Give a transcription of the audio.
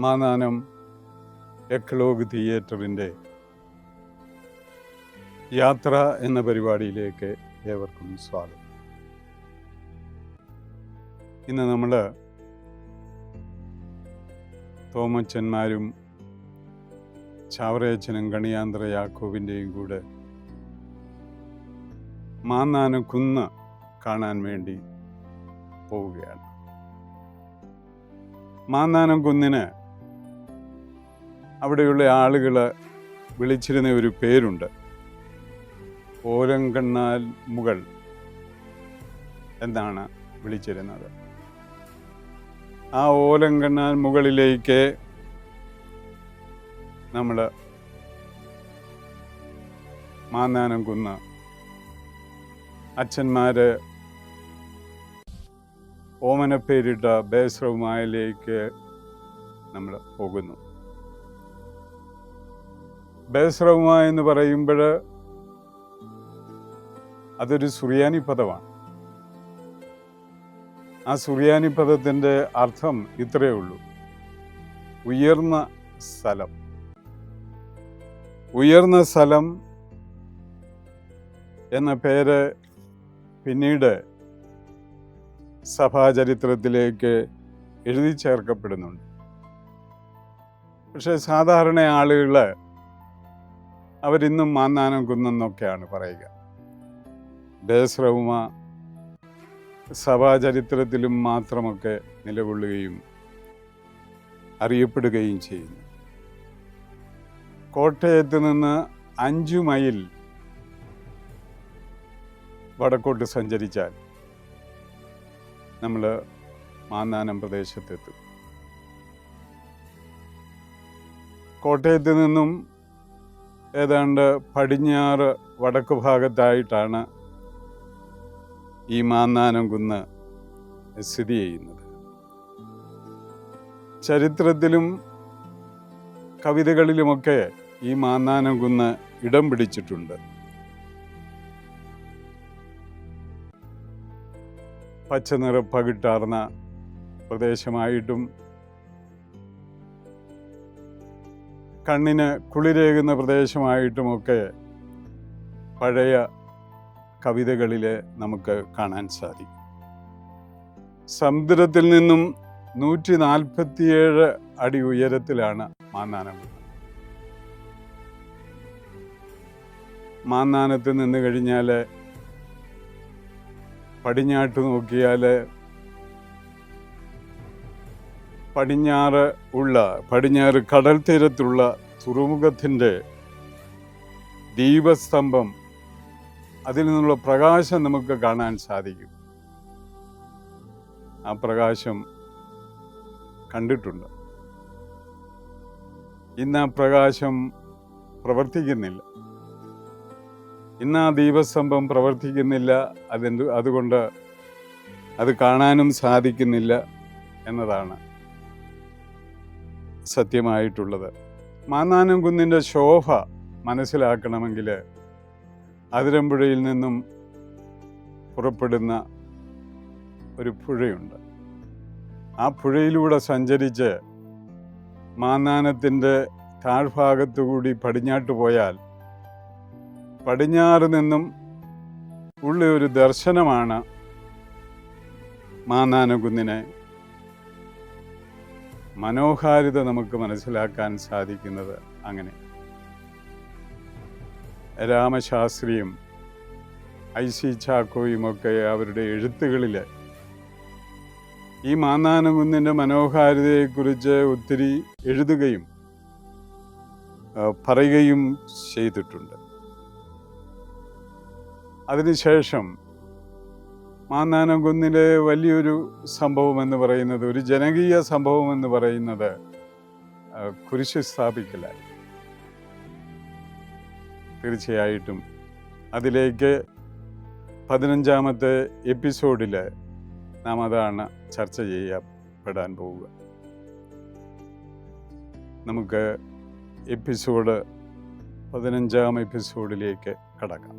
മാന്നാനം എക്ലോഗ് തിയേറ്ററിൻ്റെ യാത്ര എന്ന പരിപാടിയിലേക്ക് ഏവർക്കും സ്വാഗതം. ഇന്ന് നമ്മൾ തോമച്ചന്മാരും ചാവറയച്ചനും കണിയാന്തര യാക്കോബിൻ്റെയും കൂടെ മാന്നാനം കുന്ന് കാണാൻ വേണ്ടി പോവുകയാണ്. മാന്നാനം കുന്നിന് അവിടെയുള്ള ആളുകൾ വിളിച്ചിരുന്ന ഒരു പേരുണ്ട്, ഓലങ്കണ്ണാൽ മുകൾ എന്നാണ് വിളിച്ചിരുന്നത്. ആ ഓലങ്കണ്ണാൽ മുകളിലേക്ക് നമ്മൾ മാന്നാനം കുന്ന് അച്ഛന്മാർ ഓമനപ്പേരിട്ട ബേസ്രവുമായിലേക്ക് നമ്മൾ പോകുന്നു. ബേസ്രവുമ എന്ന് പറയുമ്പോൾ അതൊരു സുറിയാനി പദമാണ്. ആ സുറിയാനി പദത്തിൻ്റെ അർത്ഥം ഇത്രയേ ഉള്ളൂ, ഉയർന്ന സ്ഥലം. ഉയർന്ന സ്ഥലം എന്ന പേര് പിന്നീട് സഭാചരിത്രത്തിലേക്ക് എഴുതി ചേർക്കപ്പെടുന്നുണ്ട്. പക്ഷെ സാധാരണ ആളുകൾ അവരിന്നും മാന്നാനം കുന്നെന്നൊക്കെയാണ് പറയുക. ബേസ്രവുമ സഭാചരിത്രത്തിലും മാത്രമൊക്കെ നിലകൊള്ളുകയും അറിയപ്പെടുകയും ചെയ്യുന്നു. കോട്ടയത്ത് നിന്ന് 5 മൈൽ വടക്കോട്ട് സഞ്ചരിച്ചാൽ നമ്മൾ മാന്നാനം പ്രദേശത്തെത്തും. കോട്ടയത്ത് നിന്നും ഏതാണ്ട് പടിഞ്ഞാറ് വടക്ക് ഭാഗത്തായിട്ടാണ് ഈ മാന്നാനം കുന്ന് സ്ഥിതി ചെയ്യുന്നത്. ചരിത്രത്തിലും കവിതകളിലുമൊക്കെ ഈ മാന്നാനം കുന്ന് ഇടം പിടിച്ചിട്ടുണ്ട്. പച്ചനിറ പകിട്ടാർന്ന പ്രദേശമായിട്ടും കണ്ണിന് കുളിരേകുന്ന പ്രദേശമായിട്ടുമൊക്കെ പഴയ കവിതകളിൽ നമുക്ക് കാണാൻ സാധിക്കും. സമുദ്രത്തിൽ നിന്നും 147 അടി ഉയരത്തിലാണ് മാന്നാനം കുന്ന്. മാന്നാനത്ത് നിന്ന് കഴിഞ്ഞാൽ പടിഞ്ഞാട്ട് നോക്കിയാൽ പടിഞ്ഞാറ് കടൽ തീരത്തുള്ള തുറമുഖത്തിൻ്റെ ദീപസ്തംഭം, അതിൽ നിന്നുള്ള പ്രകാശം നമുക്ക് കാണാൻ സാധിക്കും. ആ പ്രകാശം കണ്ടിട്ടുണ്ട്. ഇന്ന് ആ പ്രകാശം പ്രവർത്തിക്കുന്നില്ല. ഇന്ന് ആ ദീപസ്തംഭം പ്രവർത്തിക്കുന്നില്ല. അതുകൊണ്ട് അത് കാണാനും സാധിക്കുന്നില്ല എന്നതാണ് സത്യമായിട്ടുള്ളത്. മാന്നാനം കുന്നിൻ്റെ ശോഭ മനസ്സിലാക്കണമെങ്കിൽ അതിരമ്പുഴയിൽ നിന്നും പുറപ്പെടുന്ന ഒരു പുഴയുണ്ട്. ആ പുഴയിലൂടെ സഞ്ചരിച്ച് മാന്നാനത്തിൻ്റെ താഴ്ഭാഗത്തുകൂടി പടിഞ്ഞാട്ട് പോയാൽ പടിഞ്ഞാറ് നിന്നും ഉള്ള ഒരു ദർശനമാണ് മാന്നാനം കുന്നിനെ മനോഹാരിത നമുക്ക് മനസ്സിലാക്കാൻ സാധിക്കുന്നത്. അങ്ങനെ രാമശാസ്ത്രിയും IC ചാക്കോയുമൊക്കെ അവരുടെ എഴുത്തുകളിൽ ഈ മാന്നാനം കുന്നിൻ്റെ മനോഹാരിതയെക്കുറിച്ച് ഒത്തിരി എഴുതുകയും പറയുകയും ചെയ്തിട്ടുണ്ട്. അതിനുശേഷം മാന്നാനം കുന്നിലെ വലിയൊരു സംഭവം എന്ന് പറയുന്നത്, ഒരു ജനകീയ സംഭവം എന്ന് പറയുന്നത് കുരിശ് സ്ഥാപിക്കലായി. തീർച്ചയായിട്ടും അതിലേക്ക് 15ാമത്തെ എപ്പിസോഡിൽ നാം അതാണ് ചർച്ച ചെയ്യപ്പെടാൻ പോവുക. നമുക്ക് 15ാം എപ്പിസോഡിലേക്ക് കടക്കാം.